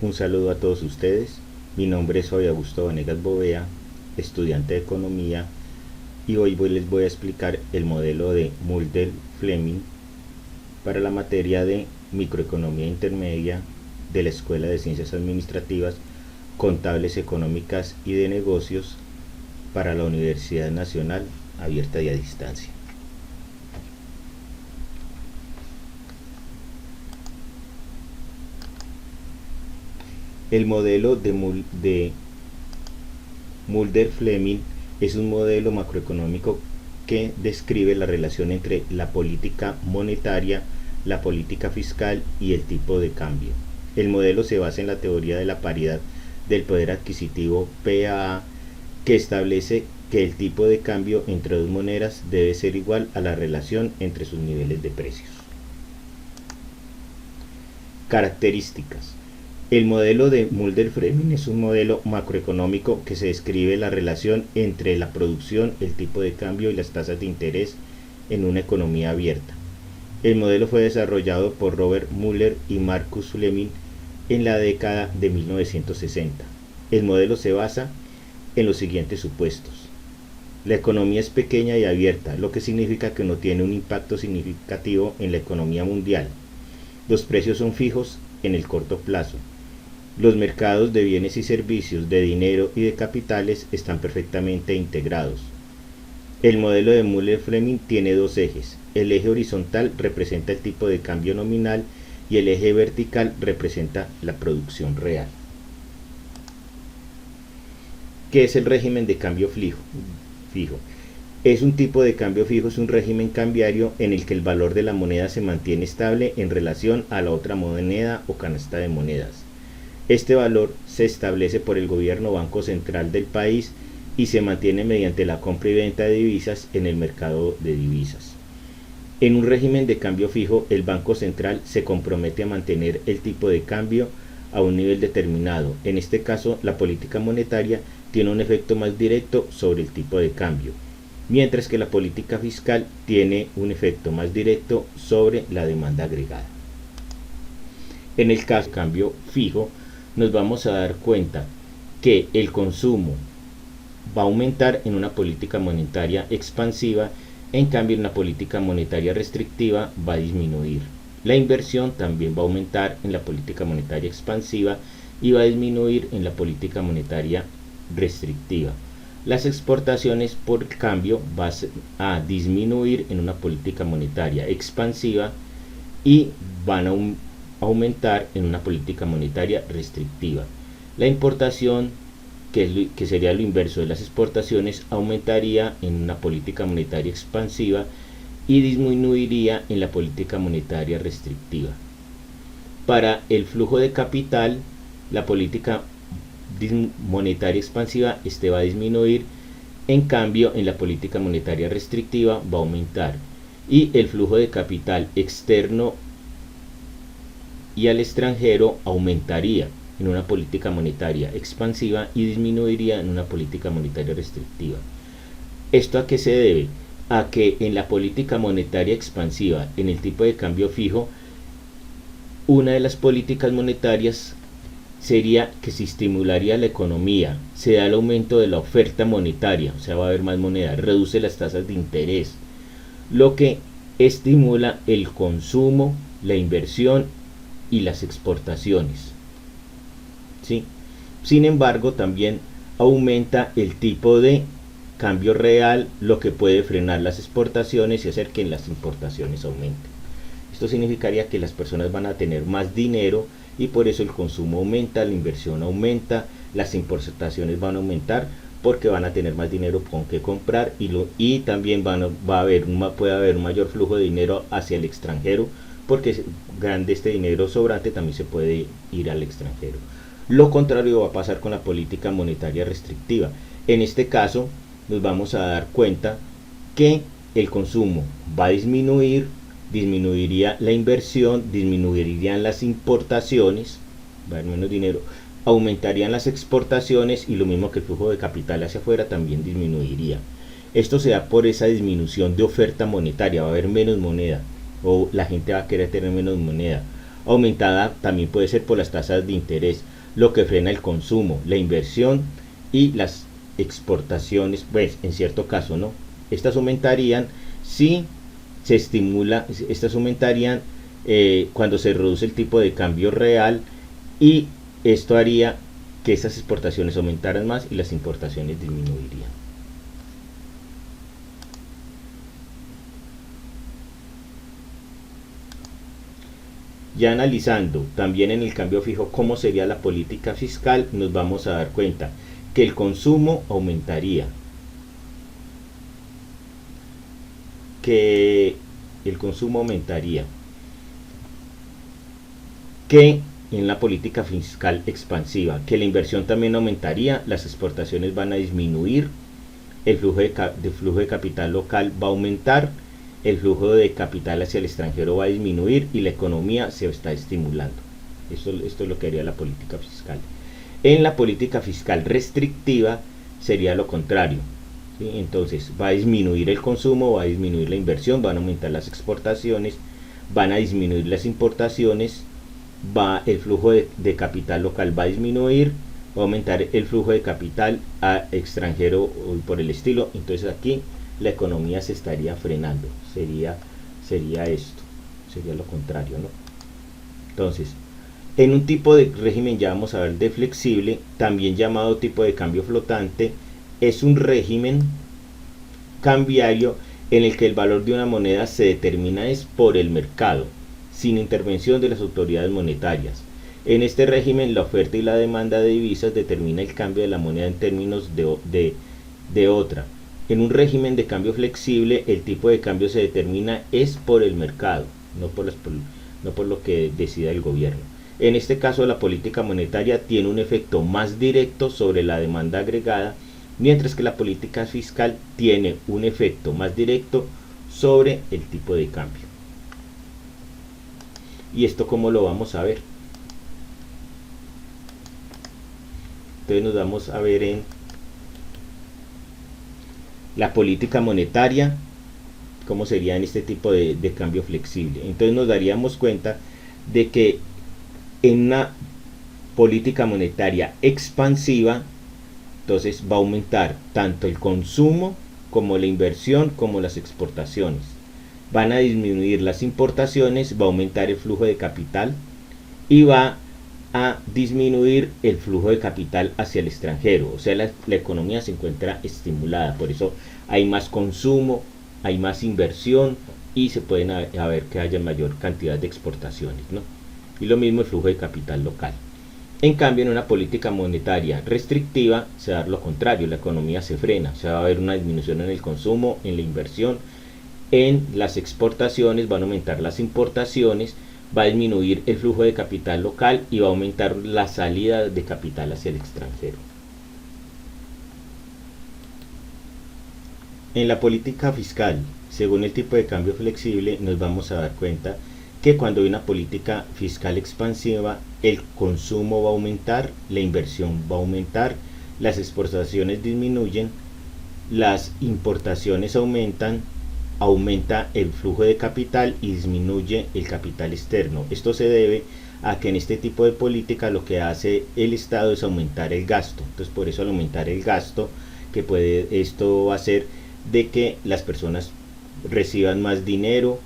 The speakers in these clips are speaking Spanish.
Un saludo a todos ustedes. Mi nombre es Javier Augusto Vanegas Bovea, estudiante de Economía, y hoy les voy a explicar el modelo de Mulder-Fleming para la materia de Microeconomía Intermedia de la Escuela de Ciencias Administrativas, Contables, Económicas y de Negocios para la Universidad Nacional Abierta y a Distancia. El modelo de Mulder-Fleming es un modelo macroeconómico que describe la relación entre la política monetaria, la política fiscal y el tipo de cambio. El modelo se basa en la teoría de la paridad del poder adquisitivo PAA, que establece que el tipo de cambio entre dos monedas debe ser igual a la relación entre sus niveles de precios. Características. El modelo de Mulder-Fleming es un modelo macroeconómico que se describe la relación entre la producción, el tipo de cambio y las tasas de interés en una economía abierta. El modelo fue desarrollado por Robert Muller y Marcus Fleming en la década de 1960. El modelo se basa en los siguientes supuestos. La economía es pequeña y abierta, lo que significa que no tiene un impacto significativo en la economía mundial. Los precios son fijos en el corto plazo. Los mercados de bienes y servicios, de dinero y de capitales están perfectamente integrados. El modelo de Mulder-Fleming tiene dos ejes. El eje horizontal representa el tipo de cambio nominal y el eje vertical representa la producción real. ¿Qué es el régimen de cambio fijo? Es un tipo de cambio fijo, es un régimen cambiario en el que el valor de la moneda se mantiene estable en relación a la otra moneda o canasta de monedas. Este valor se establece por el gobierno banco central del país y se mantiene mediante la compra y venta de divisas en el mercado de divisas. En un régimen de cambio fijo, el Banco Central se compromete a mantener el tipo de cambio a un nivel determinado. En este caso, la política monetaria tiene un efecto más directo sobre el tipo de cambio, mientras que la política fiscal tiene un efecto más directo sobre la demanda agregada. En el caso de cambio fijo, nos vamos a dar cuenta que el consumo va a aumentar en una política monetaria expansiva, en cambio en una política monetaria restrictiva va a disminuir. La inversión también va a aumentar en la política monetaria expansiva y va a disminuir en la política monetaria restrictiva. Las exportaciones, por cambio, van a disminuir en una política monetaria expansiva y van a aumentar en una política monetaria restrictiva. La importación, que sería lo inverso de las exportaciones, aumentaría en una política monetaria expansiva y disminuiría en la política monetaria restrictiva. Para el flujo de capital, la política monetaria expansiva va a disminuir, en cambio en la política monetaria restrictiva va a aumentar, y el flujo de capital externo y al extranjero aumentaría en una política monetaria expansiva y disminuiría en una política monetaria restrictiva. ¿Esto a qué se debe? A que en la política monetaria expansiva, en el tipo de cambio fijo, una de las políticas monetarias sería que se estimularía la economía, se da el aumento de la oferta monetaria, o sea, va a haber más moneda, reduce las tasas de interés, lo que estimula el consumo, la inversión y las exportaciones. ¿Sí? Sin embargo, también aumenta el tipo de cambio real, lo que puede frenar las exportaciones y hacer que las importaciones aumenten. Esto significaría que las personas van a tener más dinero y por eso el consumo aumenta, la inversión aumenta, las importaciones van a aumentar porque van a tener más dinero con que comprar y también puede haber un mayor flujo de dinero hacia el extranjero, porque grande este dinero sobrante también se puede ir al extranjero. Lo contrario va a pasar con la política monetaria restrictiva. En este caso nos vamos a dar cuenta que el consumo va a disminuir, disminuiría la inversión, disminuirían las importaciones, va a haber menos dinero, aumentarían las exportaciones y lo mismo que el flujo de capital hacia afuera también disminuiría. Esto se da por esa disminución de oferta monetaria, va a haber menos moneda o la gente va a querer tener menos moneda. Aumentada también puede ser por las tasas de interés, lo que frena el consumo, la inversión y las exportaciones, pues en cierto caso, ¿no? Estas aumentarían si se estimula, estas aumentarían cuando se reduce el tipo de cambio real, y esto haría que esas exportaciones aumentaran más y las importaciones disminuirían. Ya analizando también en el cambio fijo cómo sería la política fiscal, nos vamos a dar cuenta que el consumo aumentaría, que en la política fiscal expansiva, que la inversión también aumentaría, las exportaciones van a disminuir, el flujo de capital local va a aumentar, el flujo de capital hacia el extranjero va a disminuir y la economía se está estimulando. Esto es lo que haría la política fiscal. En la política fiscal restrictiva sería lo contrario, ¿sí? Entonces va a disminuir el consumo, va a disminuir la inversión, van a aumentar las exportaciones, van a disminuir las importaciones, el flujo de capital local va a disminuir, va a aumentar el flujo de capital a extranjero o por el estilo. Entonces aquí la economía se estaría frenando, sería esto, sería lo contrario, ¿no? Entonces, en un tipo de régimen, ya vamos a ver, de flexible, también llamado tipo de cambio flotante, es un régimen cambiario en el que el valor de una moneda se determina es por el mercado, sin intervención de las autoridades monetarias. En este régimen, la oferta y la demanda de divisas determina el cambio de la moneda en términos de otra. En un régimen de cambio flexible, el tipo de cambio se determina es por el mercado, no por lo que decida el gobierno. En este caso, la política monetaria tiene un efecto más directo sobre la demanda agregada, mientras que la política fiscal tiene un efecto más directo sobre el tipo de cambio. ¿Y esto cómo lo vamos a ver? Entonces nos vamos a ver en la política monetaria, cómo sería en este tipo de cambio flexible. Entonces nos daríamos cuenta de que en una política monetaria expansiva, entonces va a aumentar tanto el consumo como la inversión como las exportaciones. Van a disminuir las importaciones, va a aumentar el flujo de capital y va a disminuir el flujo de capital hacia el extranjero. O sea, la economía se encuentra estimulada, por eso hay más consumo, hay más inversión y se pueden haber que haya mayor cantidad de exportaciones, ¿no? Y lo mismo el flujo de capital local. En cambio, en una política monetaria restrictiva se va a dar lo contrario, la economía se frena, se va a ver una disminución en el consumo, en la inversión, en las exportaciones, van a aumentar las importaciones, va a disminuir el flujo de capital local y va a aumentar la salida de capital hacia el extranjero. En la política fiscal, según el tipo de cambio flexible, nos vamos a dar cuenta que cuando hay una política fiscal expansiva, el consumo va a aumentar, la inversión va a aumentar, las exportaciones disminuyen, las importaciones aumentan, aumenta el flujo de capital y disminuye el capital externo. Esto se debe a que en este tipo de política lo que hace el Estado es aumentar el gasto. Entonces, por eso al aumentar el gasto, esto va a hacer de que las personas reciban más dinero,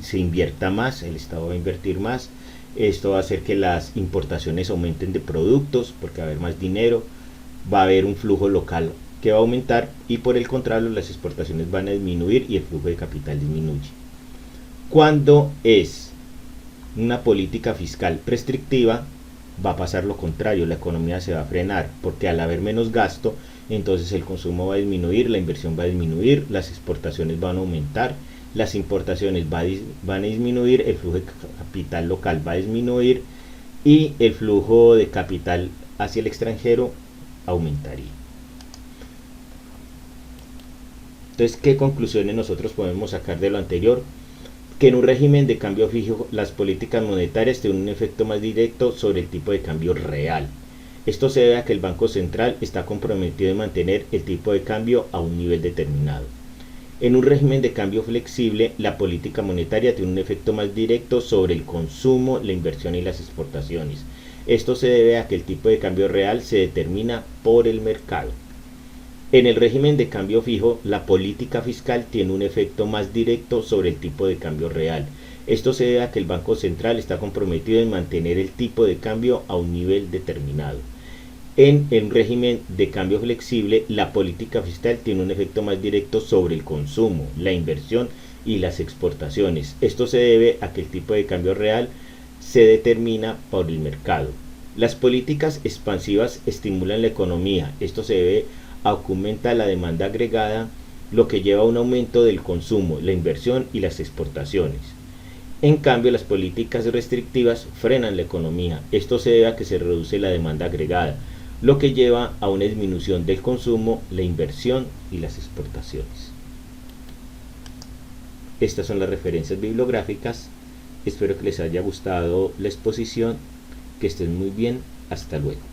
se invierta más, el Estado va a invertir más. Esto va a hacer que las importaciones aumenten de productos porque va a haber más dinero, va a haber un flujo local que va a aumentar y por el contrario las exportaciones van a disminuir y el flujo de capital disminuye. Cuando es una política fiscal restrictiva, va a pasar lo contrario, la economía se va a frenar porque al haber menos gasto, entonces el consumo va a disminuir, la inversión va a disminuir, las exportaciones van a aumentar, las importaciones van a disminuir, el flujo de capital local va a disminuir y el flujo de capital hacia el extranjero aumentaría. Entonces, ¿qué conclusiones nosotros podemos sacar de lo anterior? Que en un régimen de cambio fijo las políticas monetarias tienen un efecto más directo sobre el tipo de cambio real. Esto se debe a que el Banco Central está comprometido en mantener el tipo de cambio a un nivel determinado. En un régimen de cambio flexible, la política monetaria tiene un efecto más directo sobre el consumo, la inversión y las exportaciones. Esto se debe a que el tipo de cambio real se determina por el mercado. En el régimen de cambio fijo, la política fiscal tiene un efecto más directo sobre el tipo de cambio real. Esto se debe a que el Banco Central está comprometido en mantener el tipo de cambio a un nivel determinado. En el régimen de cambio flexible, la política fiscal tiene un efecto más directo sobre el consumo, la inversión y las exportaciones. Esto se debe a que el tipo de cambio real se determina por el mercado. Las políticas expansivas estimulan la economía. Esto se debe a que aumenta la demanda agregada, lo que lleva a un aumento del consumo, la inversión y las exportaciones. En cambio, las políticas restrictivas frenan la economía. Esto se debe a que se reduce la demanda agregada, lo que lleva a una disminución del consumo, la inversión y las exportaciones. Estas son las referencias bibliográficas. Espero que les haya gustado la exposición. Que estén muy bien. Hasta luego.